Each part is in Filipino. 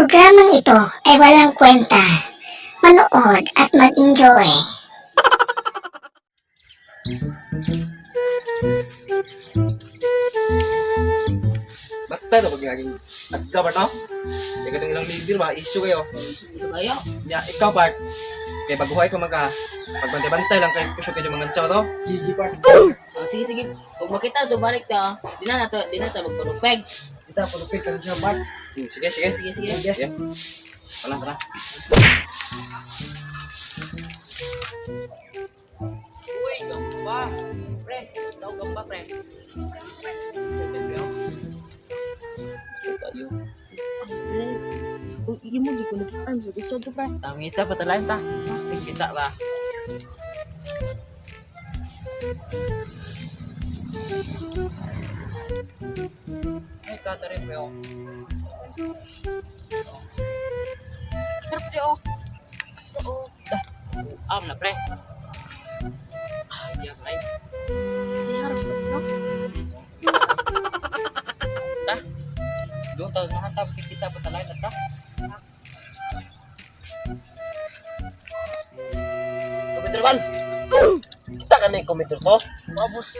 Programang ito ay walang kwenta. Manood at mag-enjoy. Basta na pag-gaging adka ba to? Ikaw itong ilang leader ba? Issue kayo. Ito kayo. Ya, ikaw part. Kaya baguhay pa magka. Pagbantay-bantay lang kayo kusyo kayo mga tsaw to. Gigi part. Sige, sige. Kung makita ito, balik ta. Di na magpalupeg. Kita, pulupit ka siya part. Sige, sige. Sige, sige. Sige. Tara, tara. Uy, gamba. Pre, daw gamba, pre. Tayo. Uy, hindi mo di ko nakita. Gusto to, pre. Tamita, patalain ta. Kita ba? Ay, tatarin mo yun. Sarap siya, oh. Oo. Na, pre. Diya, pre. Harap na, no? Doon tayo nakantap. Kita, patalain na ta. Computer man. Kita ka na yung computer to? Babos.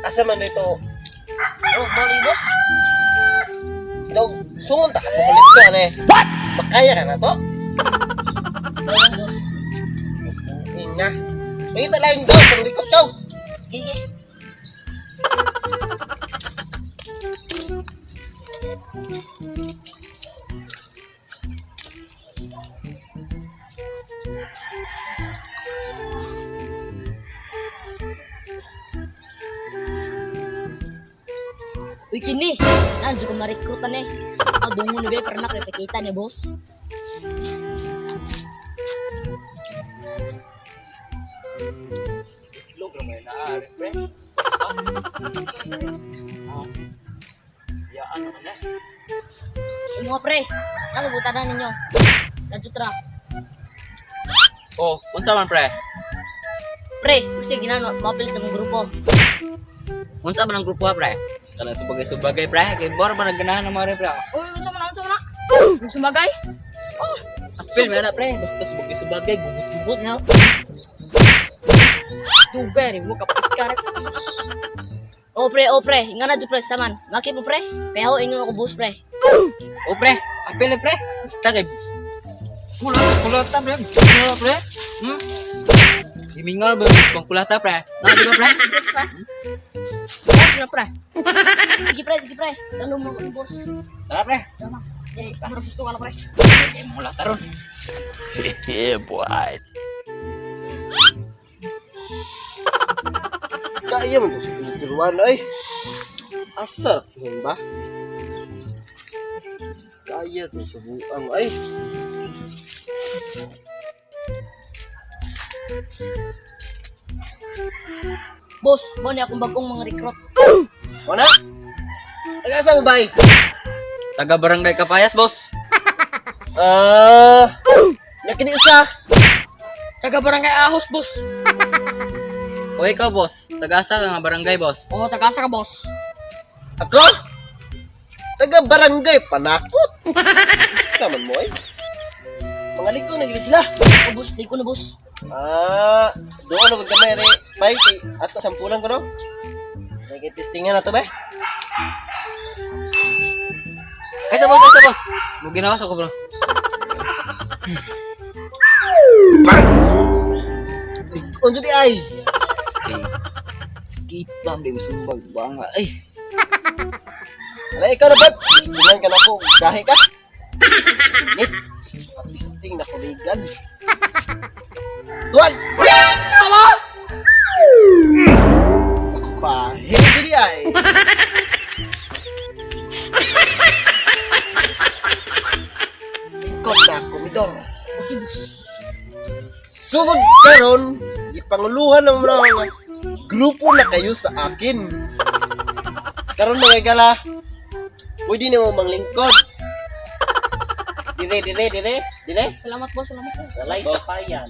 Asa man dito? Oh, bali, boss. Daw, sungon ta ka pakulit ko ane. What? Makaya ka na to? Sayang, boss. Okay nga. Pakita lang daw, panglikot daw. Sige, sige. Uy, kini. Nandiyo ko ma-recruitan eh. Dungo na ba, pernah nakikita ni boss. Log naman na aarin, pre. Ya, ano na? Yung mga pre, ano butanan ninyo? Nadjutra. Oh, unsa man, pre? Pre, gusto ginano, mapil sa mong grupo. Unsa man ang grupo, pre? Kana subagay-subagay, pre. Kay bor ba nagganahan ng mga pre? Uy, unsa man, unsa man? Sumagay? Apil mo na, pre. Basta subagay-subagay, gugut-gugut nga. Tugay, mo kapit ka rin. Oh pre, nga na dyan pre, saman. Maki mo pre, kaya ho inyo ako bus pre. Oh, pre. Apil na, pre. Basta kay kulata, pre. Kulata, pre. Himingal ba yung kulata, pre? Di ba, pre? Ano pre? Sige pre. Tanong mo ako bus. Tara, pre. Tama. Eh, ano gusto ka na pre? Kaya mula taron. Yeah, boy. Kaya man to si computer one ay. Asar yun ba? Kaya to sa buang ay. Boss, mo ni akong bagong mga recruit. Wana? Taga-asa mo ba? Taga Barangay Kapayas, boss. Yakini usa. Taga barangay Ahos, boss. O ikaw, boss. Taga-asa ka nga barangay, boss. Oo, taga-asa ka, boss. Ako? Taga barangay panakot. Saman mo ay. Mga ligo nagili sila. Oo, boss. Di ko na, boss. Doon ako gamay re. Bay, ato sampulan ko no. Nagitestingan na to ba? Ay, sa boss. Mo ginawas ako, boss. Unsa di ay? Sakit ba, di mo sumbag ba nga. Ay, Ala ikaw na ba? Testingan ka na ko. Gahe ka. Ni. Testing na kuligan. Tuan! Pahil di ay. Ikot na komidor. Okay, boss. Sugod karon, ipanguluhan ng mga grupo na kayo sa akin. Karon mga gala, pwede na mo manglingkod. Dire. Salamat, boss. Salay sa payan.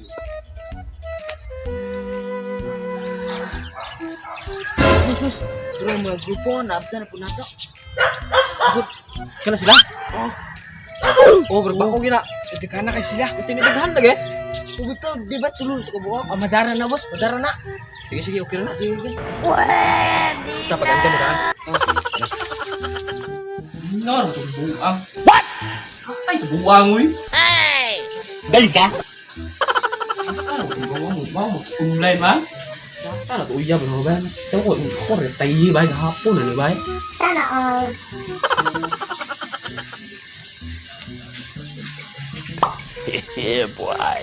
Terus mga grupo, naabda na po nato. Good. Kana sila? Oh, berbako gina. Ito ka na kay sila. Ito may daghan lagi. Huwag ito, di ba tulong ito ka buka? Madara na, boss. Madara na. Sige, okay na. Pwede. Kita pag-anda mo daan. Nor, buang. What? Ay, sa buang, uy. Galing ka? Asa na buang mo? Mau umlay man? Asa na tuya ba ba? Tawo ko retay ba gahapon ani ba? Sana all. Yeah, boy.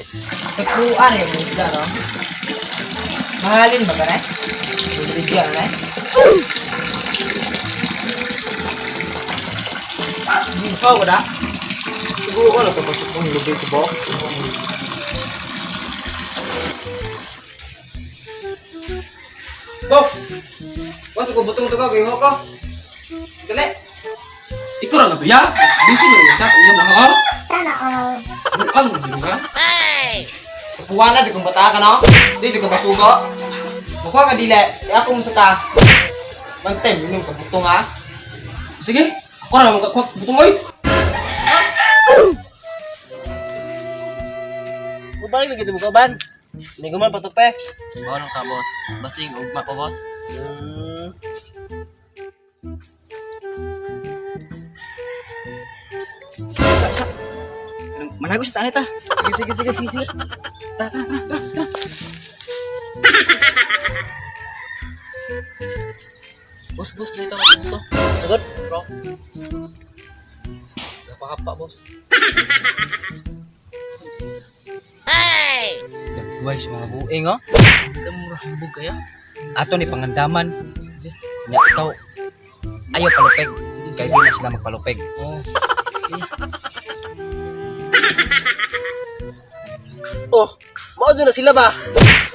Tekuan ya bos no? Mahalin ba kare? Bibigyan na. Ikaw ko da? Siguro ko na tapos kung lubi sa box. Box! Box ko butong to ka, gihok ko. Dali! Ikaw ra ba ya? Busy mo ni chat iya na ha? Sana all. Buang mo ba? Kuha na di kong bata ka no? Di ko masugo. Mukha ka dile. Di ako mo sa ka. Mantem, minum ka butong ha? Sige. Ako ra mo ka butong oy. Mubalik lagi ito mo ban. Hindi ko man patupe. Ano ka boss? Basing ugma ko boss. Manago sa tanita. Sige. Tara. Boss, dito ka dito. Sagot. Bro. Napakapa boss. Wais mga buing oh. Kamura hambog kaya? Ato ni pangandaman. Nya ikaw. Ayaw palupeg. Kaya di na sila magpalupeg. Oh, mao na sila ba?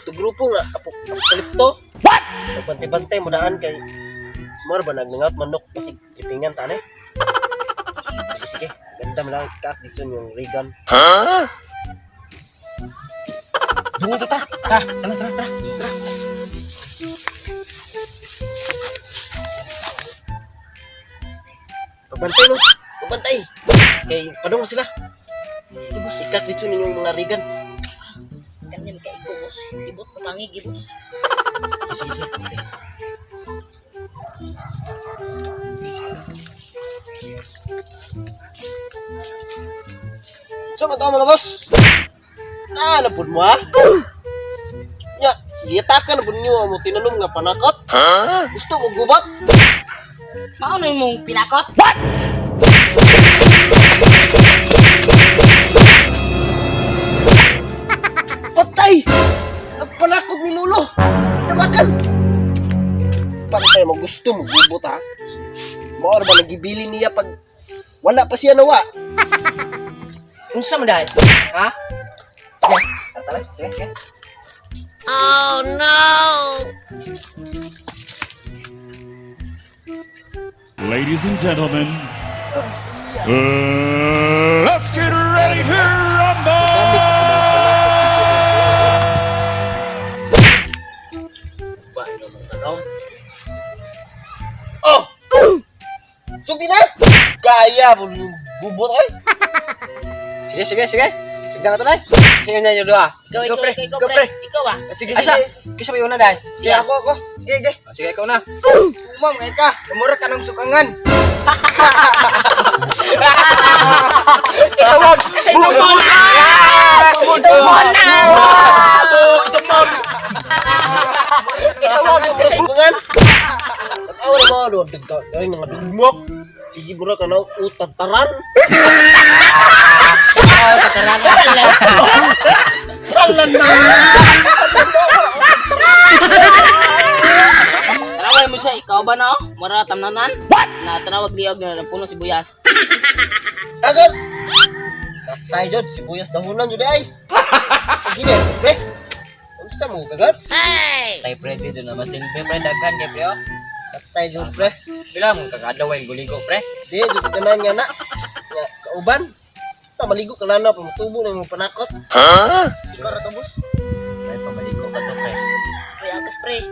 Ito grupo nga, apokalipto. What? Bantay-bantay mo daan kay Mar ba nagnangat manok kasi kipingan ta ne? Sige. Ganda mo lang ka dito yung Regan. Dungo ta. Tara. Pabantay mo. Pabantay. Kay padung sila. Sige, boss. Ikat dito ninyong mga Regan. Ganyan ka ito, boss. Ibot, matangig, boss. Sige. So, mga mga boss. Napod mo ha? Nya, giyatakan na po ninyo mo tinanong nga panakot. Gusto mo gubat? Maano yung mong pinakot? Patay! Ang panakot ni Lolo! Tamakan! Pantay mo gusto mo gubot ha? Maor ba nagibili niya pag wala pa siya nawa? Unsa man dai? Ha? Sige. Oh, no! Ladies and gentlemen, let's get ready to rumble! Oh! Sugdi na! Kaya mo gubot oy! Sige. Tignan ka to dai. Sige na nyo doa. Ikaw, pre. Ikaw ba? Sige. Kisa pa yun na dai. Sige Yeah. ako. Sige. Sige ikaw na. Mom, ngay ka. Umura ka ng sukangan. Ikaw mo. Sukungan! Tatawa na mga doon, galing mga dugmok. Sige mo na ka na utataran. Tarawal mo siya, ikaw ba na? Mara tamnanan? What? Na tanawag liog na puno si Buyas. Agad! Katay jod, sibuyas dahunan jud ay. Sige, pre. Unsa mo kagad? Tay pre dito na masin pre daghan kay pre. Katay jod, pre. Pila mo kagadaway guligo pre. Di jud tanan nga na. Nga kauban. Maligo ka lang na pamutubo na yung panakot. Ikaw ra to, boss. Ay pamaligo ka to pre. Uy, agkas pre.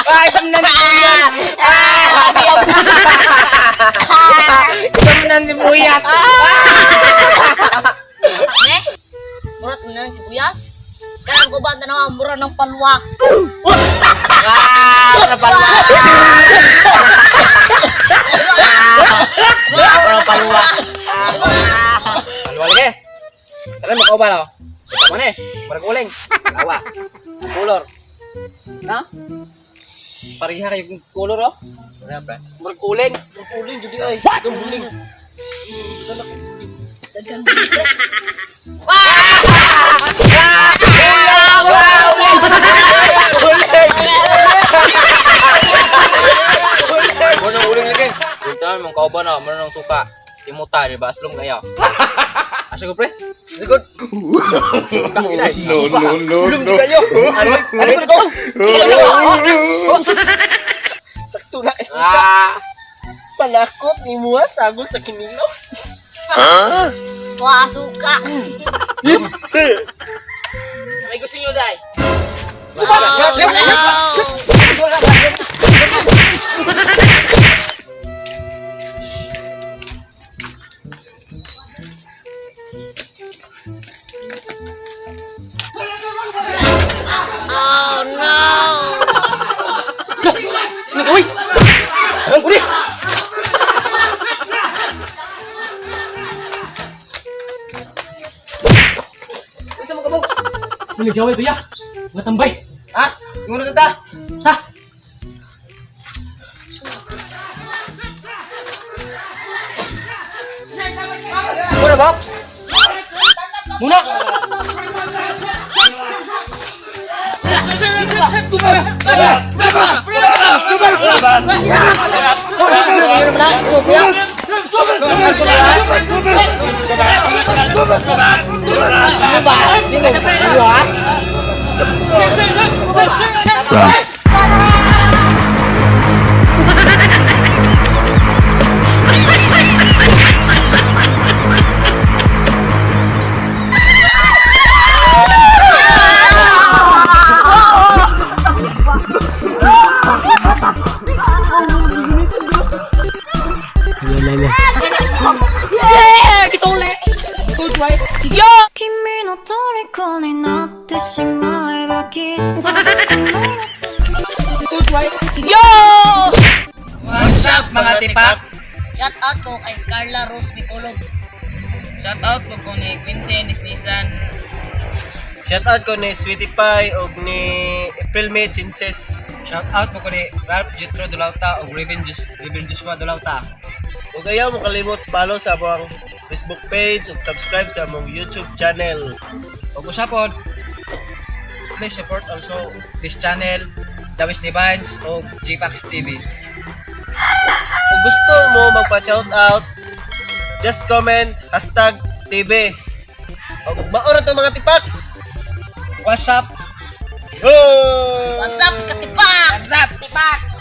Ay tamnan ko yan. palwak. Para paluwa. Para paluwa. Paluwa lagi. Kalian mau coba lo? Kita mana? Berguling. Lawa. Kulor. Nah? Pariha kayo kulor oh. Berapa? Berguling. Berguling jadi ay. Berguling. Mana uling lagi? Kita mau kau bana, mana nang suka simuta di baslung kayo. Asal gue pre? Sigod. No, no, no, Belum no. juga yo. Ano ko to? Sakto na esuka. Panakot ni Mua sagol sa kinilo. Wah, suka. May gusto nyo dai? Maligaw itu ya. Ngatambay. Ha? Ngurot ta? Ha? Muna box. Muna. Yeah, kita ulit. 君の虜になってしまえばきっと Yo! What's up mga tipak? Shout out ko kay Carla Rose Bicolog. Shout out ko ni Quincy Nisnisan. Shout out ko ni Sweetie Pie o ni April May Chinses. Shout out mo ko ni Ralph Jetro Dolauta o Raven Joshua Dolauta. Ug ayaw mo kalimot follow sa among Facebook page ug subscribe sa among YouTube channel. Ug usapon, please support also this channel, Dawis ni Vines o GPAX TV. Kung gusto mo magpa-shout out, just comment #TV. Ug maora to mga tipak. What's up? Go! What's up, katipak? What's up, tipak?